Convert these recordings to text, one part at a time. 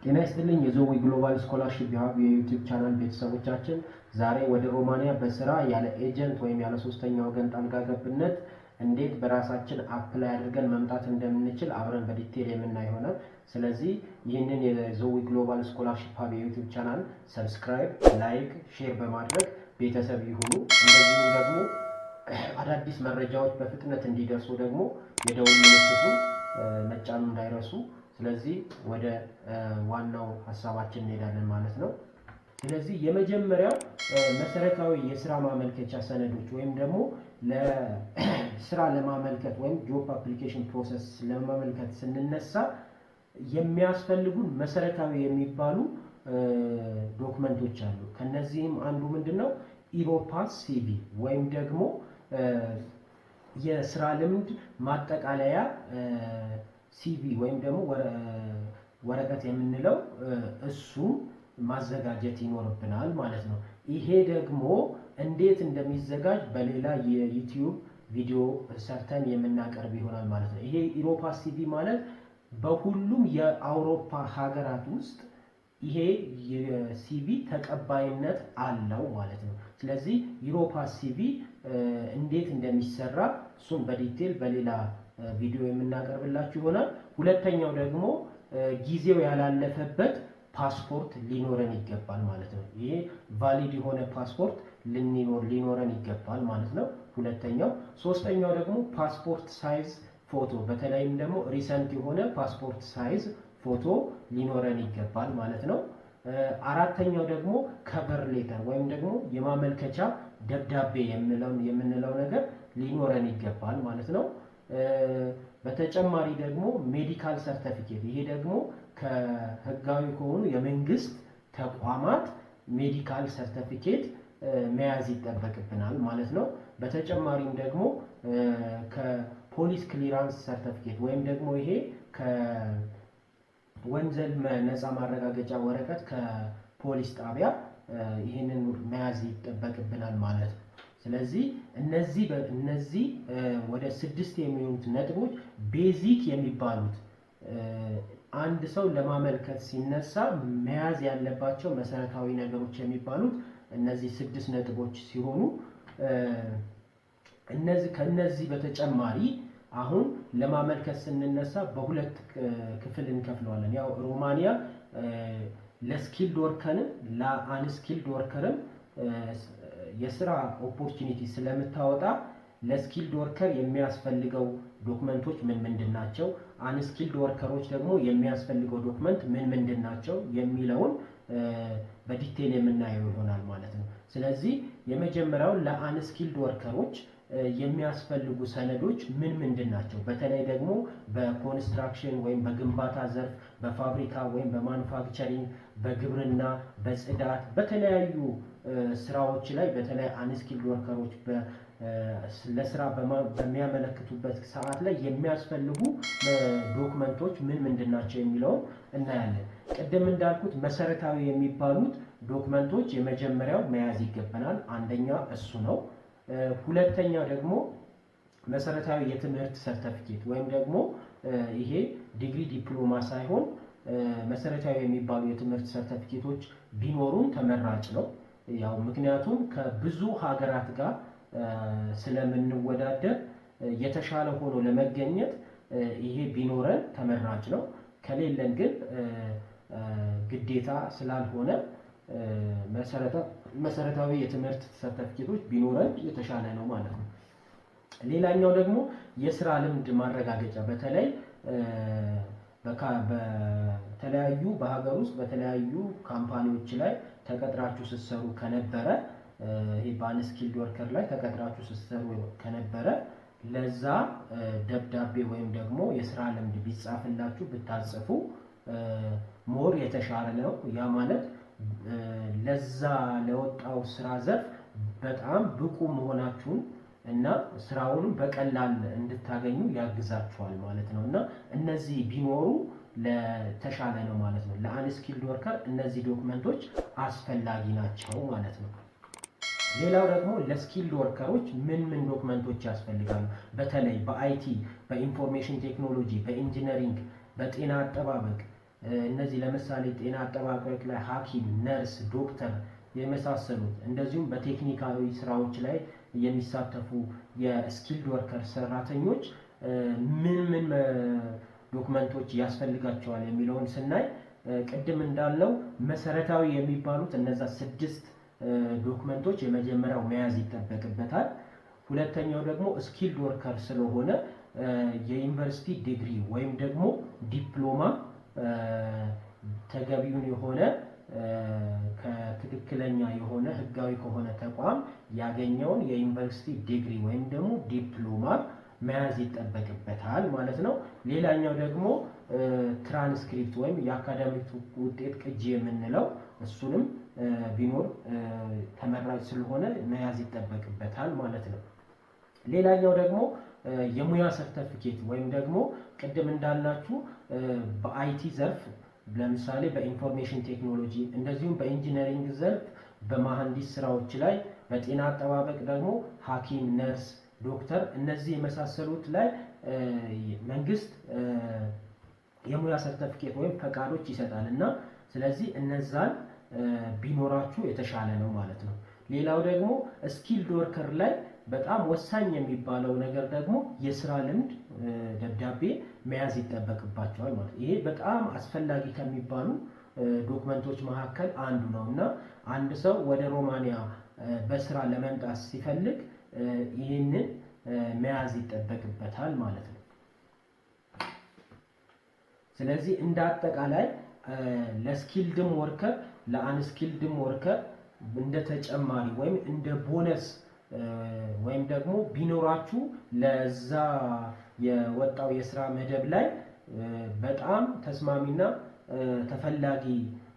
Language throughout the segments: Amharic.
ጤና ይስጥልኝ የዞዊ ግሎባል ስኮላርሺፕ የዩቲዩብ ቻናል ቤተሰቦቻችን፣ ዛሬ ወደ ሮማኒያ በስራ ያለ ኤጀንት ወይም ያለ ሶስተኛ ወገን ጣልቃ ገብነት እንዴት በራሳችን አፕላይ አድርገን መምጣት እንደምንችል አብረን በዲቴል የምናይ ይሆናል። ስለዚህ ይህንን የዞዊ ግሎባል ስኮላርሺፕ የዩቲዩብ ቻናል ሰብስክራይብ፣ ላይክ፣ ሼር በማድረግ ቤተሰብ ይሁኑ። እንደዚሁም ደግሞ አዳዲስ መረጃዎች በፍጥነት እንዲደርሱ ደግሞ የደውል ምልክቱን መጫኑ እንዳይረሱ። ስለዚህ ወደ ዋናው ሀሳባችን እንሄዳለን ማለት ነው። ስለዚህ የመጀመሪያው መሰረታዊ የስራ ማመልከቻ ሰነዶች ወይም ደግሞ ለስራ ለማመልከት ወይም ጆብ አፕሊኬሽን ፕሮሰስ ለማመልከት ስንነሳ የሚያስፈልጉን መሰረታዊ የሚባሉ ዶክመንቶች አሉ። ከነዚህም አንዱ ምንድነው? ኢሮፓስ ሲቪ ወይም ደግሞ የስራ ልምድ ማጠቃለያ ሲቪ ወይም ደግሞ ወረቀት የምንለው እሱ ማዘጋጀት ይኖርብናል ማለት ነው። ይሄ ደግሞ እንዴት እንደሚዘጋጅ በሌላ የዩቲዩብ ቪዲዮ ሰርተን የምናቀርብ ይሆናል ማለት ነው። ይሄ ኢሮፓስ ሲቪ ማለት በሁሉም የአውሮፓ ሀገራት ውስጥ ይሄ የሲቪ ተቀባይነት አለው ማለት ነው። ስለዚህ ኢሮፓስ ሲቪ እንዴት እንደሚሰራ እሱን በዲቴል በሌላ ቪዲዮ የምናቀርብላችሁ ይሆናል። ሁለተኛው ደግሞ ጊዜው ያላለፈበት ፓስፖርት ሊኖረን ይገባል ማለት ነው። ይሄ ቫሊድ የሆነ ፓስፖርት ሊኖረን ይገባል ማለት ነው ሁለተኛው። ሶስተኛው ደግሞ ፓስፖርት ሳይዝ ፎቶ፣ በተለይም ደግሞ ሪሰንት የሆነ ፓስፖርት ሳይዝ ፎቶ ሊኖረን ይገባል ማለት ነው። አራተኛው ደግሞ ከቨር ሌተር ወይም ደግሞ የማመልከቻ ደብዳቤ የምንለው ነገር ሊኖረን ይገባል ማለት ነው። በተጨማሪ ደግሞ ሜዲካል ሰርቲፊኬት፣ ይሄ ደግሞ ከህጋዊ ከሆኑ የመንግስት ተቋማት ሜዲካል ሰርቲፊኬት መያዝ ይጠበቅብናል ማለት ነው። በተጨማሪም ደግሞ ከፖሊስ ክሊራንስ ሰርቲፊኬት ወይም ደግሞ ይሄ ከወንጀል ነፃ ማረጋገጫ ወረቀት ከፖሊስ ጣቢያ ይህንን መያዝ ይጠበቅብናል ማለት ነው። ስለዚህ እነዚህ ወደ 6 የሚሆኑት ነጥቦች ቤዚክ የሚባሉት አንድ ሰው ለማመልከት ሲነሳ መያዝ ያለባቸው መሰረታዊ ነገሮች የሚባሉት እነዚህ 6 ነጥቦች ሲሆኑ ከነዚህ በተጨማሪ አሁን ለማመልከት ስንነሳ በሁለት ክፍል እንከፍለዋለን። ያው ሮማኒያ ለስኪልድ ወርከርም ለአንስኪልድ ወርከርም የስራ ኦፖርቹኒቲ ስለምታወጣ ለስኪልድ ወርከር የሚያስፈልገው ዶክመንቶች ምንድን ናቸው፣ አንስኪልድ ወርከሮች ደግሞ የሚያስፈልገው ዶክመንት ምንድን ናቸው የሚለውን በዲቴል የምናየው ይሆናል ማለት ነው። ስለዚህ የመጀመሪያው ለአንስኪልድ ወርከሮች የሚያስፈልጉ ሰነዶች ምንድን ናቸው? በተለይ ደግሞ በኮንስትራክሽን ወይም በግንባታ ዘርፍ፣ በፋብሪካ ወይም በማኑፋክቸሪንግ፣ በግብርና፣ በጽዳት፣ በተለያዩ ስራዎች ላይ በተለይ አንስኪልድ ወርከሮች ለስራ በሚያመለክቱበት ሰዓት ላይ የሚያስፈልጉ ዶክመንቶች ምንድን ናቸው የሚለውን እናያለን። ቅድም እንዳልኩት መሰረታዊ የሚባሉት ዶክመንቶች የመጀመሪያው መያዝ ይገባናል። አንደኛ እሱ ነው። ሁለተኛው ደግሞ መሰረታዊ የትምህርት ሰርቲፊኬት ወይም ደግሞ ይሄ ዲግሪ ዲፕሎማ ሳይሆን መሰረታዊ የሚባሉ የትምህርት ሰርቲፊኬቶች ቢኖሩን ተመራጭ ነው። ያው ምክንያቱም ከብዙ ሀገራት ጋር ስለምንወዳደር የተሻለ ሆኖ ለመገኘት ይሄ ቢኖረን ተመራጭ ነው። ከሌለን ግን ግዴታ ስላልሆነ መሰረታዊ የትምህርት ሰርቲፊኬቶች ቢኖረን የተሻለ ነው ማለት ነው። ሌላኛው ደግሞ የስራ ልምድ ማረጋገጫ፣ በተለይ በተለያዩ በሀገር ውስጥ በተለያዩ ካምፓኒዎች ላይ ተቀጥራችሁ ስትሰሩ ከነበረ ይሄ በአንስኪልድ ወርከር ላይ ተቀጥራችሁ ስትሰሩ ከነበረ ለዛ ደብዳቤ ወይም ደግሞ የስራ ልምድ ቢጻፍላችሁ ብታጽፉ ሞር የተሻለ ነው። ያ ማለት ለዛ ለወጣው ስራ ዘርፍ በጣም ብቁ መሆናችሁን እና ስራውንም በቀላል እንድታገኙ ያግዛችኋል ማለት ነው። እና እነዚህ ቢኖሩ ለተሻለ ነው ማለት ነው። ለአንስኪልድ ወርከር እነዚህ ዶክመንቶች አስፈላጊ ናቸው ማለት ነው። ሌላው ደግሞ ለስኪልድ ወርከሮች ምን ዶክመንቶች ያስፈልጋሉ? በተለይ በአይቲ፣ በኢንፎርሜሽን ቴክኖሎጂ፣ በኢንጂነሪንግ፣ በጤና አጠባበቅ እነዚህ ለምሳሌ ጤና አጠባበቅ ላይ ሐኪም፣ ነርስ፣ ዶክተር የመሳሰሉት እንደዚሁም በቴክኒካዊ ስራዎች ላይ የሚሳተፉ የስኪልድ ወርከር ሰራተኞች ምን ምን ዶክመንቶች ያስፈልጋቸዋል የሚለውን ስናይ ቅድም እንዳልነው መሰረታዊ የሚባሉት እነዛ 6 ዶክመንቶች የመጀመሪያው መያዝ ይጠበቅበታል። ሁለተኛው ደግሞ ስኪልድ ወርከር ስለሆነ የዩኒቨርሲቲ ዲግሪ ወይም ደግሞ ዲፕሎማ ተገቢውን የሆነ ከትክክለኛ የሆነ ህጋዊ ከሆነ ተቋም ያገኘውን የዩኒቨርሲቲ ዲግሪ ወይም ደግሞ ዲፕሎማ መያዝ ይጠበቅበታል ማለት ነው። ሌላኛው ደግሞ ትራንስክሪፕት ወይም የአካዳሚክ ውጤት ቅጂ የምንለው እሱንም ቢኖር ተመራጭ ስለሆነ መያዝ ይጠበቅበታል ማለት ነው። ሌላኛው ደግሞ የሙያ ሰርተፊኬት ወይም ደግሞ ቅድም እንዳልናችሁ በአይቲ ዘርፍ ለምሳሌ በኢንፎርሜሽን ቴክኖሎጂ እንደዚሁም በኢንጂነሪንግ ዘርፍ በመሐንዲስ ስራዎች ላይ በጤና አጠባበቅ ደግሞ ሐኪም፣ ነርስ፣ ዶክተር እነዚህ የመሳሰሉት ላይ መንግስት የሙያ ሰርተፊኬት ወይም ፈቃዶች ይሰጣል እና ስለዚህ እነዛን ቢኖራችሁ የተሻለ ነው ማለት ነው። ሌላው ደግሞ ስኪልድ ወርከር ላይ በጣም ወሳኝ የሚባለው ነገር ደግሞ የስራ ልምድ ደብዳቤ መያዝ ይጠበቅባቸዋል ማለት ነው። ይሄ በጣም አስፈላጊ ከሚባሉ ዶክመንቶች መካከል አንዱ ነው እና አንድ ሰው ወደ ሮማኒያ በስራ ለመምጣት ሲፈልግ ይህንን መያዝ ይጠበቅበታል ማለት ነው። ስለዚህ እንደ አጠቃላይ ለስኪልድም ወርከር ለአንስኪልድም ወርከር እንደ ተጨማሪ ወይም እንደ ቦነስ ወይም ደግሞ ቢኖራችሁ ለዛ የወጣው የስራ መደብ ላይ በጣም ተስማሚና ተፈላጊ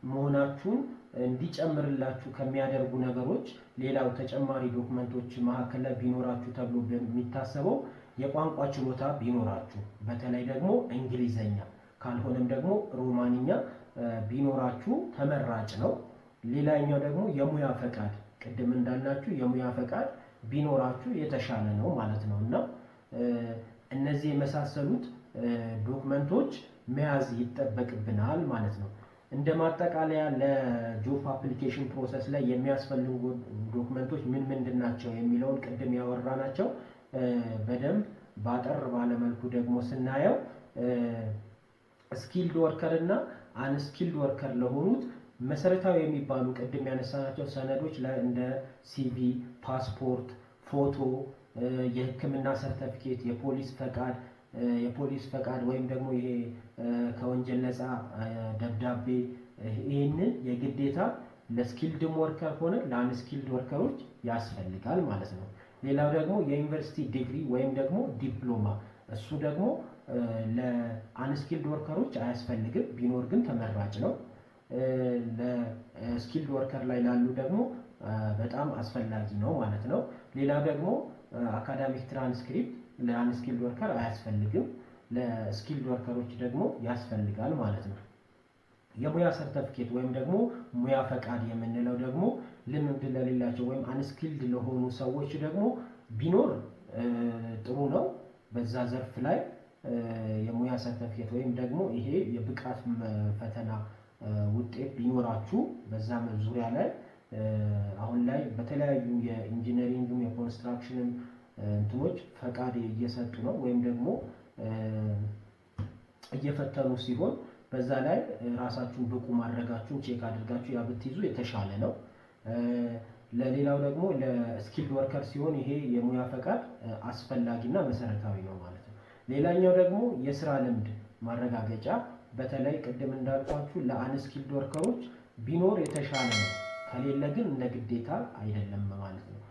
መሆናችሁን እንዲጨምርላችሁ ከሚያደርጉ ነገሮች ሌላው ተጨማሪ ዶክመንቶች መካከል ላይ ቢኖራችሁ ተብሎ የሚታሰበው የቋንቋ ችሎታ ቢኖራችሁ፣ በተለይ ደግሞ እንግሊዘኛ ካልሆነም ደግሞ ሮማንኛ ቢኖራችሁ ተመራጭ ነው። ሌላኛው ደግሞ የሙያ ፈቃድ ቅድም እንዳልናችሁ የሙያ ፈቃድ ቢኖራችሁ የተሻለ ነው ማለት ነው እና እነዚህ የመሳሰሉት ዶክመንቶች መያዝ ይጠበቅብናል ማለት ነው። እንደ ማጠቃለያ ለጆብ አፕሊኬሽን ፕሮሰስ ላይ የሚያስፈልጉ ዶክመንቶች ምን ምንድን ናቸው የሚለውን ቅድም ያወራናቸው በደንብ ባጠር ባለመልኩ ደግሞ ስናየው ስኪልድ ወርከር እና አንስኪልድ ወርከር ለሆኑት መሰረታዊ የሚባሉ ቅድም ያነሳናቸው ሰነዶች ላይ እንደ ሲቪ፣ ፓስፖርት፣ ፎቶ፣ የሕክምና ሰርተፊኬት፣ የፖሊስ ፈቃድ ወይም ደግሞ ይሄ ከወንጀል ነፃ ደብዳቤ ይህንን የግዴታ ለስኪልድም ወርከር ሆነ ለአንስኪልድ ወርከሮች ያስፈልጋል ማለት ነው። ሌላው ደግሞ የዩኒቨርሲቲ ዲግሪ ወይም ደግሞ ዲፕሎማ እሱ ደግሞ ለአንስኪልድ ወርከሮች አያስፈልግም፣ ቢኖር ግን ተመራጭ ነው። ለስኪልድ ወርከር ላይ ላሉ ደግሞ በጣም አስፈላጊ ነው ማለት ነው። ሌላው ደግሞ አካዳሚክ ትራንስክሪፕት ለአንስኪልድ ወርከር አያስፈልግም፣ ለስኪልድ ወርከሮች ደግሞ ያስፈልጋል ማለት ነው። የሙያ ሰርተፊኬት ወይም ደግሞ ሙያ ፈቃድ የምንለው ደግሞ ልምድ ለሌላቸው ወይም አንስኪልድ ለሆኑ ሰዎች ደግሞ ቢኖር ጥሩ ነው። በዛ ዘርፍ ላይ የሙያ ሰርተፊኬት ወይም ደግሞ ይሄ የብቃት ፈተና ውጤት ቢኖራችሁ በዛ ዙሪያ ላይ አሁን ላይ በተለያዩ የኢንጂነሪንግም የኮንስትራክሽንም እንትኖች ፈቃድ እየሰጡ ነው ወይም ደግሞ እየፈተኑ ሲሆን በዛ ላይ ራሳችሁን ብቁ ማድረጋችሁን ቼክ አድርጋችሁ ያ ብትይዙ የተሻለ ነው። ለሌላው ደግሞ ለስኪልድ ወርከር ሲሆን ይሄ የሙያ ፈቃድ አስፈላጊና መሰረታዊ ነው ማለት ነው። ሌላኛው ደግሞ የስራ ልምድ ማረጋገጫ በተለይ ቅድም እንዳልኳችሁ ለአንስኪልድ ወርከሮች ቢኖር የተሻለ ነው። ከሌለ ግን እንደ ግዴታ አይደለም ማለት ነው።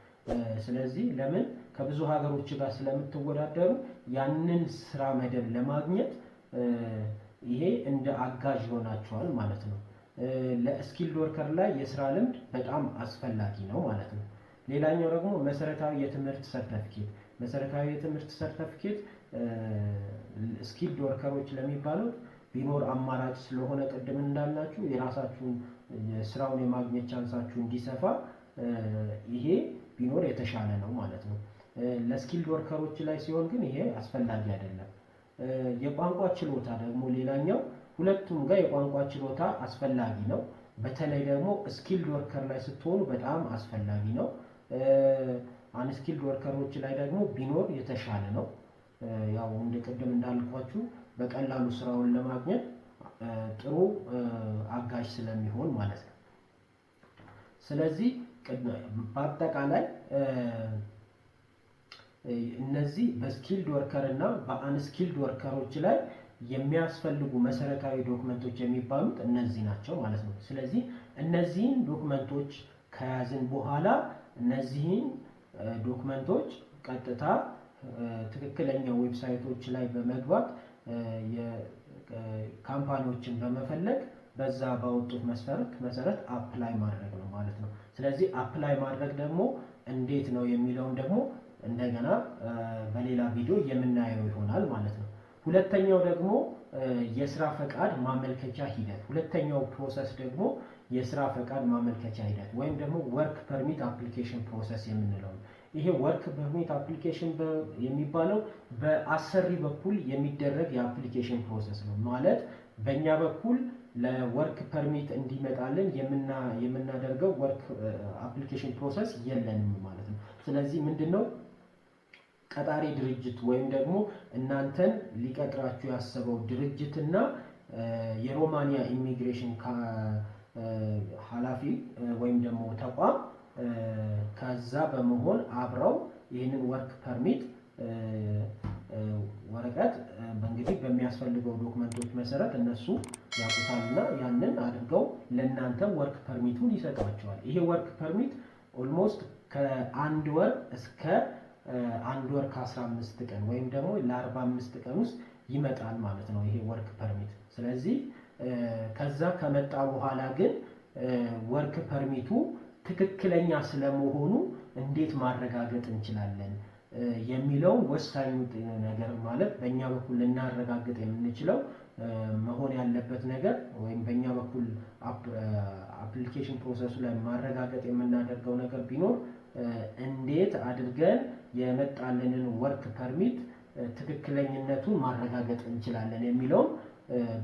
ስለዚህ ለምን ከብዙ ሀገሮች ጋር ስለምትወዳደሩ ያንን ስራ መደብ ለማግኘት ይሄ እንደ አጋዥ ይሆናቸዋል ማለት ነው። ለስኪልድ ወርከር ላይ የስራ ልምድ በጣም አስፈላጊ ነው ማለት ነው። ሌላኛው ደግሞ መሰረታዊ የትምህርት ሰርተፊኬት ስኪልድ ወርከሮች ለሚባሉት ቢኖር አማራጭ ስለሆነ ቅድም እንዳልናችሁ የራሳችሁን ስራውን የማግኘት ቻንሳችሁ እንዲሰፋ ይሄ ቢኖር የተሻለ ነው ማለት ነው። ለስኪልድ ወርከሮች ላይ ሲሆን ግን ይሄ አስፈላጊ አይደለም። የቋንቋ ችሎታ ደግሞ ሌላኛው ሁለቱም ጋር የቋንቋ ችሎታ አስፈላጊ ነው። በተለይ ደግሞ ስኪልድ ወርከር ላይ ስትሆኑ በጣም አስፈላጊ ነው። አንስኪልድ ወርከሮች ላይ ደግሞ ቢኖር የተሻለ ነው። ያው እንደ ቅድም እንዳልኳችሁ በቀላሉ ስራውን ለማግኘት ጥሩ አጋዥ ስለሚሆን ማለት ነው። ስለዚህ በአጠቃላይ እነዚህ በስኪልድ ወርከር እና በአንስኪልድ ወርከሮች ላይ የሚያስፈልጉ መሰረታዊ ዶክመንቶች የሚባሉት እነዚህ ናቸው ማለት ነው። ስለዚህ እነዚህን ዶክመንቶች ከያዝን በኋላ እነዚህን ዶክመንቶች ቀጥታ ትክክለኛ ዌብሳይቶች ላይ በመግባት ካምፓኒዎችን በመፈለግ በዛ ባወጡት መሰረት አፕላይ ማድረግ ነው ማለት ነው። ስለዚህ አፕላይ ማድረግ ደግሞ እንዴት ነው የሚለውን ደግሞ እንደገና በሌላ ቪዲዮ የምናየው ይሆናል ማለት ነው። ሁለተኛው ደግሞ የስራ ፈቃድ ማመልከቻ ሂደት። ሁለተኛው ፕሮሰስ ደግሞ የስራ ፈቃድ ማመልከቻ ሂደት ወይም ደግሞ ወርክ ፐርሚት አፕሊኬሽን ፕሮሰስ የምንለው ነው። ይሄ ወርክ ፐርሚት አፕሊኬሽን የሚባለው በአሰሪ በኩል የሚደረግ የአፕሊኬሽን ፕሮሰስ ነው። ማለት በእኛ በኩል ለወርክ ፐርሚት እንዲመጣልን የምናደርገው ወርክ አፕሊኬሽን ፕሮሰስ የለንም ማለት ነው። ስለዚህ ምንድነው ቀጣሪ ድርጅት ወይም ደግሞ እናንተን ሊቀጥራችሁ ያሰበው ድርጅትና የሮማኒያ ኢሚግሬሽን ኃላፊ ወይም ደግሞ ተቋም ከዛ በመሆን አብረው ይህንን ወርክ ፐርሚት ወረቀት እንግዲህ በሚያስፈልገው ዶክመንቶች መሰረት እነሱ ያውቁታልና ያንን አድርገው ለእናንተ ወርክ ፐርሚቱን ይሰጧቸዋል። ይሄ ወርክ ፐርሚት ኦልሞስት ከአንድ ወር እስከ አንድ ወር ከ15 ቀን ወይም ደግሞ ለ45 ቀን ውስጥ ይመጣል ማለት ነው ይሄ ወርክ ፐርሚት። ስለዚህ ከዛ ከመጣ በኋላ ግን ወርክ ፐርሚቱ ትክክለኛ ስለመሆኑ እንዴት ማረጋገጥ እንችላለን የሚለው ወሳኙ ነገር ማለት በእኛ በኩል ልናረጋግጥ የምንችለው መሆን ያለበት ነገር ወይም በእኛ በኩል አፕሊኬሽን ፕሮሰሱ ላይ ማረጋገጥ የምናደርገው ነገር ቢኖር እንዴት አድርገን የመጣልንን ወርክ ፐርሚት ትክክለኝነቱን ማረጋገጥ እንችላለን የሚለውን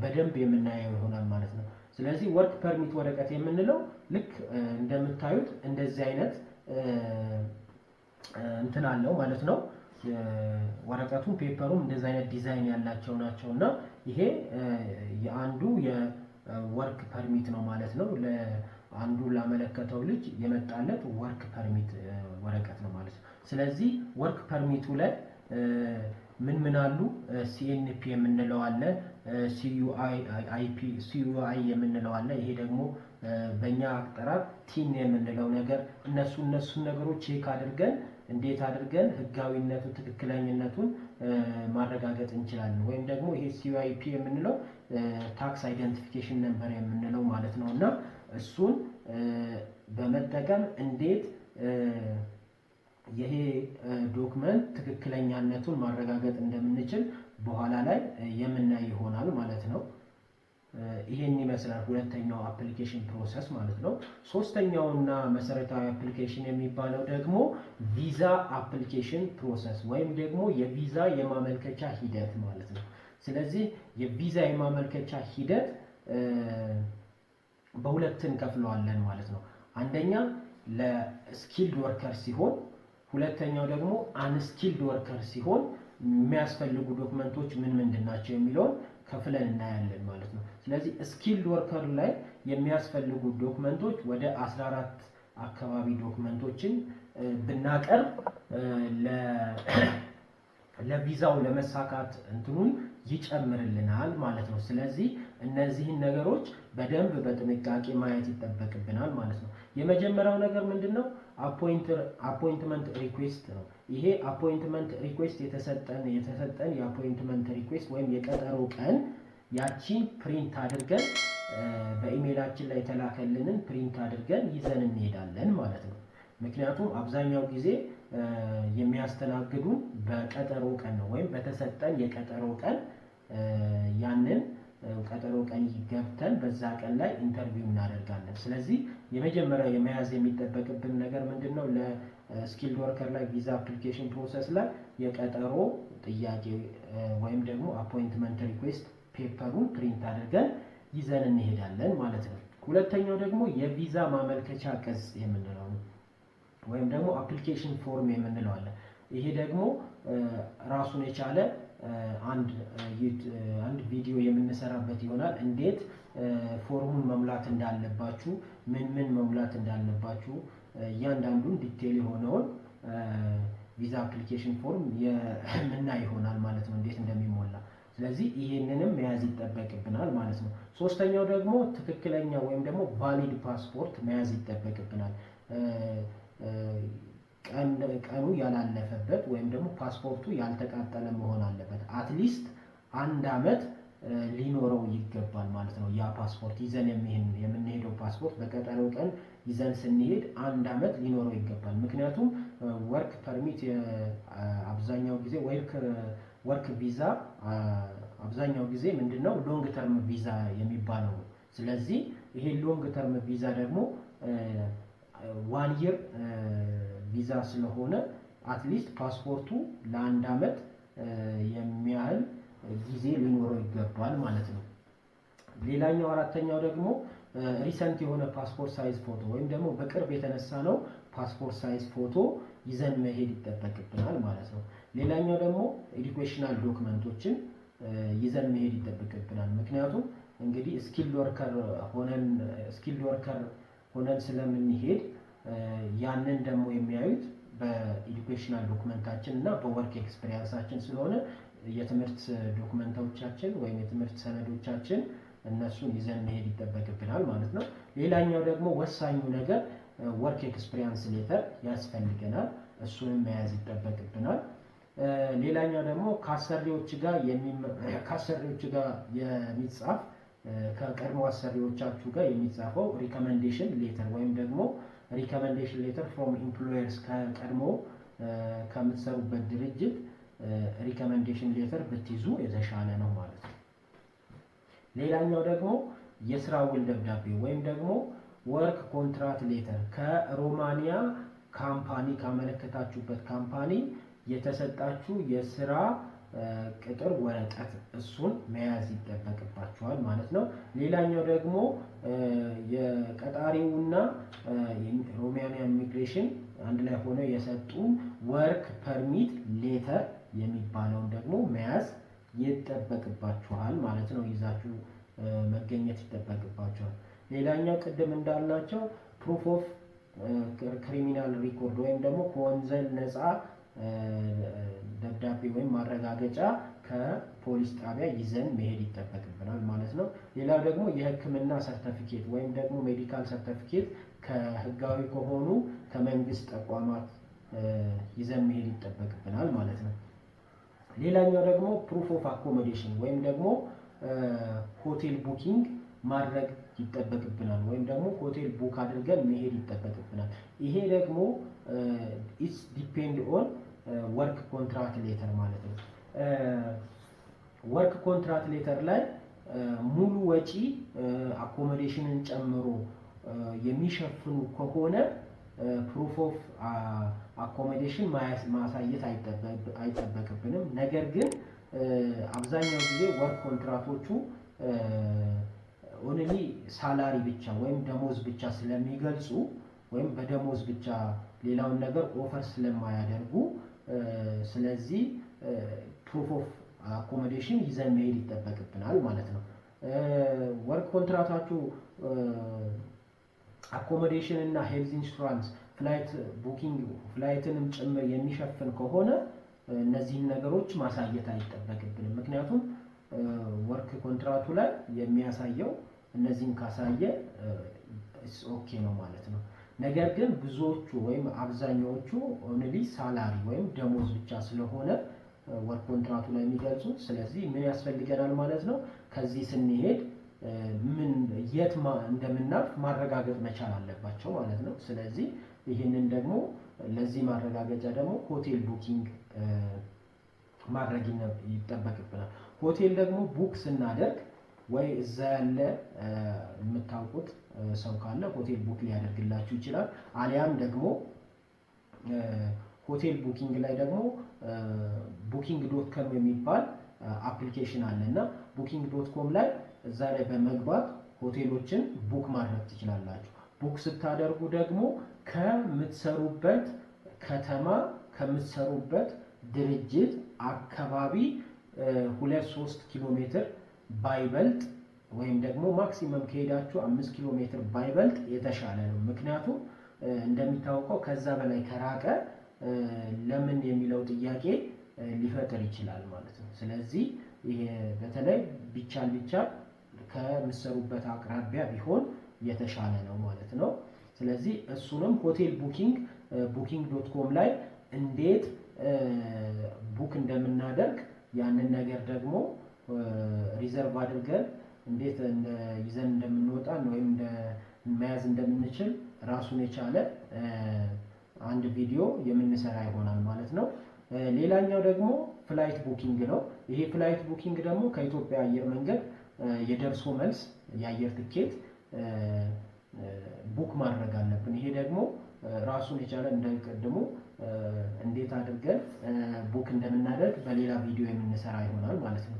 በደንብ የምናየው ይሆናል ማለት ነው። ስለዚህ ወርክ ፐርሚት ወረቀት የምንለው ልክ እንደምታዩት እንደዚህ አይነት እንትን አለው ማለት ነው። ወረቀቱም ፔፐሩም እንደዚህ አይነት ዲዛይን ያላቸው ናቸው እና ይሄ የአንዱ የወርክ ፐርሚት ነው ማለት ነው። ለአንዱ ላመለከተው ልጅ የመጣለት ወርክ ፐርሚት ወረቀት ነው ማለት ነው። ስለዚህ ወርክ ፐርሚቱ ላይ ምን አሉ? ሲኤንፒ የምንለው አለ፣ ሲዩአይ የምንለው አለ። ይሄ ደግሞ በእኛ አጠራር ቲን የምንለው ነገር እነሱን ነገሮች ቼክ አድርገን እንዴት አድርገን ህጋዊነቱ ትክክለኛነቱን ማረጋገጥ እንችላለን። ወይም ደግሞ ይሄ ሲዩአይፒ የምንለው ታክስ አይደንቲፊኬሽን ነምበር የምንለው ማለት ነው እና እሱን በመጠቀም እንዴት ይሄ ዶክመንት ትክክለኛነቱን ማረጋገጥ እንደምንችል በኋላ ላይ የምናይ ይሆናል ማለት ነው። ይሄን ይመስላል ሁለተኛው አፕሊኬሽን ፕሮሰስ ማለት ነው። ሶስተኛውና መሰረታዊ አፕሊኬሽን የሚባለው ደግሞ ቪዛ አፕሊኬሽን ፕሮሰስ ወይም ደግሞ የቪዛ የማመልከቻ ሂደት ማለት ነው። ስለዚህ የቪዛ የማመልከቻ ሂደት በሁለት እንከፍለዋለን ማለት ነው። አንደኛ ለስኪልድ ወርከር ሲሆን ሁለተኛው ደግሞ አንስኪልድ ወርከር ሲሆን የሚያስፈልጉ ዶክመንቶች ምንድን ናቸው የሚለውን ከፍለን እናያለን ማለት ነው። ስለዚህ ስኪልድ ወርከር ላይ የሚያስፈልጉ ዶክመንቶች ወደ 14 አካባቢ ዶክመንቶችን ብናቀርብ ለቪዛው ለመሳካት እንትኑን ይጨምርልናል ማለት ነው። ስለዚህ እነዚህን ነገሮች በደንብ በጥንቃቄ ማየት ይጠበቅብናል ማለት ነው። የመጀመሪያው ነገር ምንድነው? አፖይንትመንት ሪኩዌስት ነው። ይሄ አፖይንትመንት ሪኩዌስት የተሰጠን የአፖይንትመንት ሪኩዌስት ወይም የቀጠሮ ቀን ያቺን ፕሪንት አድርገን በኢሜይላችን ላይ የተላከልንን ፕሪንት አድርገን ይዘን እንሄዳለን ማለት ነው። ምክንያቱም አብዛኛው ጊዜ የሚያስተናግዱን በቀጠሮ ቀን ነው ወይም በተሰጠን የቀጠሮ ቀን ያንን ቀጠሮ ቀን ገብተን በዛ ቀን ላይ ኢንተርቪው እናደርጋለን። ስለዚህ የመጀመሪያው የመያዝ የሚጠበቅብን ነገር ምንድነው? ለስኪልድ ወርከር ላይ ቪዛ አፕሊኬሽን ፕሮሰስ ላይ የቀጠሮ ጥያቄ ወይም ደግሞ አፖይንትመንት ሪኩዌስት ፔፐሩን ፕሪንት አድርገን ይዘን እንሄዳለን ማለት ነው። ሁለተኛው ደግሞ የቪዛ ማመልከቻ ቅጽ የምንለው ነው፣ ወይም ደግሞ አፕሊኬሽን ፎርም የምንለው አለ። ይሄ ደግሞ ራሱን የቻለ አንድ ቪዲዮ የምንሰራበት ይሆናል። እንዴት ፎርሙን መሙላት እንዳለባችሁ፣ ምን መሙላት እንዳለባችሁ እያንዳንዱን ዲቴል የሆነውን ቪዛ አፕሊኬሽን ፎርም የምናይ ይሆናል ማለት ነው፣ እንዴት እንደሚሞላ። ስለዚህ ይሄንንም መያዝ ይጠበቅብናል ማለት ነው። ሶስተኛው ደግሞ ትክክለኛ ወይም ደግሞ ቫሊድ ፓስፖርት መያዝ ይጠበቅብናል። ቀኑ ያላለፈበት ወይም ደግሞ ፓስፖርቱ ያልተቃጠለ መሆን አለበት። አትሊስት 1 ዓመት ሊኖረው ይገባል ማለት ነው። ያ ፓስፖርት ይዘን የምንሄደው ፓስፖርት በቀጠሮው ቀን ይዘን ስንሄድ 1 ዓመት ሊኖረው ይገባል። ምክንያቱም ወርክ ፐርሚት አብዛኛው ጊዜ ወርክ ቪዛ አብዛኛው ጊዜ ምንድነው ሎንግ ተርም ቪዛ የሚባለው። ስለዚህ ይሄ ሎንግ ተርም ቪዛ ደግሞ 1 ይር ቪዛ ስለሆነ አትሊስት ፓስፖርቱ ለ1 ዓመት የሚያህል ጊዜ ሊኖረው ይገባል ማለት ነው። ሌላኛው አራተኛው ደግሞ ሪሰንት የሆነ ፓስፖርት ሳይዝ ፎቶ ወይም ደግሞ በቅርብ የተነሳ ነው ፓስፖርት ሳይዝ ፎቶ ይዘን መሄድ ይጠበቅብናል ማለት ነው። ሌላኛው ደግሞ ኤዱኬሽናል ዶክመንቶችን ይዘን መሄድ ይጠበቅብናል። ምክንያቱም እንግዲህ ስኪልድ ወርከር ሆነን ስለምንሄድ ያንን ደግሞ የሚያዩት በኤዱኬሽናል ዶክመንታችን እና በወርክ ኤክስፒሪየንሳችን ስለሆነ የትምህርት ዶክመንቶቻችን ወይም የትምህርት ሰነዶቻችን እነሱን ይዘን መሄድ ይጠበቅብናል ማለት ነው። ሌላኛው ደግሞ ወሳኙ ነገር ወርክ ኤክስፒሪየንስ ሌተር ያስፈልገናል። እሱንም መያዝ ይጠበቅብናል። ሌላኛው ደግሞ ከአሰሪዎች ጋር የሚጻፍ ከቀድሞ አሰሪዎቻችሁ ጋር የሚጻፈው ሪኮመንዴሽን ሌተር ወይም ደግሞ ሪኮመንዴሽን ሌተር ፍሮም ኢምፕሎየርስ ከቀድሞ ከምትሰሩበት ድርጅት ሪኮመንዴሽን ሌተር ብትይዙ የተሻለ ነው ማለት ነው። ሌላኛው ደግሞ የስራ ውል ደብዳቤ ወይም ደግሞ ወርክ ኮንትራት ሌተር ከሮማኒያ ካምፓኒ ካመለከታችሁበት ካምፓኒ የተሰጣችሁ የስራ ቅጥር ወረቀት እሱን መያዝ ይጠበቅባችኋል ማለት ነው። ሌላኛው ደግሞ የቀጣሪውና ሮማኒያ ኢሚግሬሽን አንድ ላይ ሆነው የሰጡ ወርክ ፐርሚት ሌተር የሚባለውን ደግሞ መያዝ ይጠበቅባችኋል ማለት ነው። ይዛችሁ መገኘት ይጠበቅባችኋል። ሌላኛው ቅድም እንዳልናቸው ፕሩፍ ኦፍ ክሪሚናል ሪኮርድ ወይም ደግሞ ከወንጀል ነፃ ደብዳቤ ወይም ማረጋገጫ ከፖሊስ ጣቢያ ይዘን መሄድ ይጠበቅብናል ማለት ነው። ሌላው ደግሞ የሕክምና ሰርተፊኬት ወይም ደግሞ ሜዲካል ሰርተፊኬት ከህጋዊ ከሆኑ ከመንግስት ተቋማት ይዘን መሄድ ይጠበቅብናል ማለት ነው። ሌላኛው ደግሞ ፕሩፍ ኦፍ አኮሞዴሽን ወይም ደግሞ ሆቴል ቡኪንግ ማድረግ ይጠበቅብናል ወይም ደግሞ ሆቴል ቡክ አድርገን መሄድ ይጠበቅብናል። ይሄ ደግሞ ኢትስ ዲፔንድ ኦን ወርክ ኮንትራት ሌተር ማለት ነው። ወርክ ኮንትራት ሌተር ላይ ሙሉ ወጪ አኮሞዴሽንን ጨምሮ የሚሸፍኑ ከሆነ ፕሩፍ ኦፍ አኮሞዴሽን ማሳየት አይጠበቅብንም። ነገር ግን አብዛኛው ጊዜ ወርክ ኮንትራቶቹ ኦንሊ ሳላሪ ብቻ ወይም ደሞዝ ብቻ ስለሚገልጹ ወይም በደሞዝ ብቻ ሌላውን ነገር ኦፈር ስለማያደርጉ ስለዚህ ፕሩፍ ኦፍ አኮሞዴሽን ይዘን መሄድ ይጠበቅብናል ማለት ነው። ወርክ ኮንትራታችሁ አኮሞዴሽን እና ሄልዝ ኢንሹራንስ ፍላይት ቡኪንግ ፍላይትንም ጭምር የሚሸፍን ከሆነ እነዚህን ነገሮች ማሳየት አይጠበቅብንም። ምክንያቱም ወርክ ኮንትራቱ ላይ የሚያሳየው እነዚህን ካሳየ ኦኬ ነው ማለት ነው። ነገር ግን ብዙዎቹ ወይም አብዛኛዎቹ ኦንሊ ሳላሪ ወይም ደሞዝ ብቻ ስለሆነ ወርክ ኮንትራቱ ላይ የሚገልጹት፣ ስለዚህ ምን ያስፈልገናል ማለት ነው? ከዚህ ስንሄድ የት እንደምናልፍ ማረጋገጥ መቻል አለባቸው ማለት ነው። ስለዚህ ይህንን ደግሞ ለዚህ ማረጋገጫ ደግሞ ሆቴል ቡኪንግ ማድረግ ይጠበቅብናል። ሆቴል ደግሞ ቡክ ስናደርግ ወይ እዛ ያለ የምታውቁት ሰው ካለ ሆቴል ቡክ ሊያደርግላችሁ ይችላል። አሊያም ደግሞ ሆቴል ቡኪንግ ላይ ደግሞ ቡኪንግ.com የሚባል አፕሊኬሽን አለ እና booking.com ላይ እዛ ላይ በመግባት ሆቴሎችን ቡክ ማድረግ ትችላላችሁ። ቡክ ስታደርጉ ደግሞ ከምትሰሩበት ከተማ ከምትሰሩበት ድርጅት አካባቢ 2-3 ኪሎ ሜትር ባይበልጥ ወይም ደግሞ ማክሲመም ከሄዳችሁ 5 ኪሎ ሜትር ባይበልጥ የተሻለ ነው። ምክንያቱም እንደሚታወቀው ከዛ በላይ ከራቀ ለምን የሚለው ጥያቄ ሊፈጥር ይችላል ማለት ነው። ስለዚህ ይሄ በተለይ ቢቻል ከምትሰሩበት አቅራቢያ ቢሆን የተሻለ ነው ማለት ነው። ስለዚህ እሱንም ሆቴል ቡኪንግ.com ላይ እንዴት ቡክ እንደምናደርግ ያንን ነገር ደግሞ ሪዘርቭ አድርገን እንዴት ይዘን እንደምንወጣ ወይም መያዝ እንደምንችል ራሱን የቻለ አንድ ቪዲዮ የምንሰራ ይሆናል ማለት ነው። ሌላኛው ደግሞ ፍላይት ቡኪንግ ነው። ይሄ ፍላይት ቡኪንግ ደግሞ ከኢትዮጵያ አየር መንገድ የደርሶ መልስ የአየር ትኬት ቡክ ማድረግ አለብን። ይሄ ደግሞ ራሱን የቻለ እንደቀድሞ እንዴት አድርገን ቡክ እንደምናደርግ በሌላ ቪዲዮ የምንሰራ ይሆናል ማለት ነው።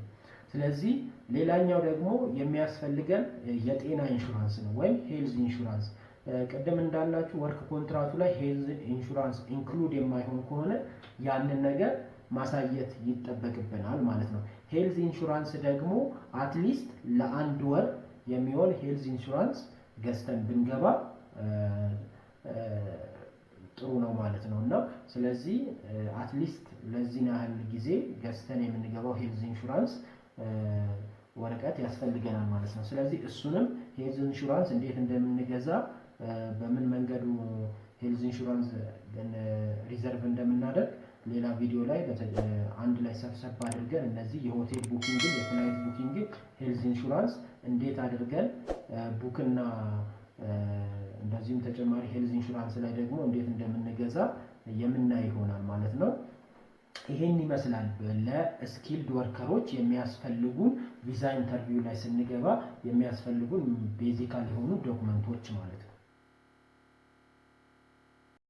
ስለዚህ ሌላኛው ደግሞ የሚያስፈልገን የጤና ኢንሹራንስ ነው ወይም ሄልዝ ኢንሹራንስ። ቅድም እንዳላችሁ ወርክ ኮንትራቱ ላይ ሄልዝ ኢንሹራንስ ኢንክሉድ የማይሆን ከሆነ ያንን ነገር ማሳየት ይጠበቅብናል ማለት ነው። ሄልዝ ኢንሹራንስ ደግሞ አትሊስት ለአንድ ወር የሚሆን ሄልዝ ኢንሹራንስ ገዝተን ብንገባ ጥሩ ነው ማለት ነው። እና ስለዚህ አትሊስት ለዚህ ያህል ጊዜ ገዝተን የምንገባው ሄልዝ ኢንሹራንስ ወረቀት ያስፈልገናል ማለት ነው። ስለዚህ እሱንም ሄልዝ ኢንሹራንስ እንዴት እንደምንገዛ በምን መንገዱ ሄልዝ ኢንሹራንስ ሪዘርቭ እንደምናደርግ ሌላ ቪዲዮ ላይ አንድ ላይ ሰብሰብ አድርገን እነዚህ የሆቴል ቡኪንግ፣ የፍላይት ቡኪንግ፣ ሄልዝ ኢንሹራንስ እንዴት አድርገን ቡክና እንደዚሁም ተጨማሪ ሄልዝ ኢንሹራንስ ላይ ደግሞ እንዴት እንደምንገዛ የምናይ ይሆናል ማለት ነው። ይሄን ይመስላል ለስኪልድ ወርከሮች የሚያስፈልጉን ቪዛ ኢንተርቪው ላይ ስንገባ የሚያስፈልጉን ቤዚካል የሆኑ ዶክመንቶች ማለት ነው።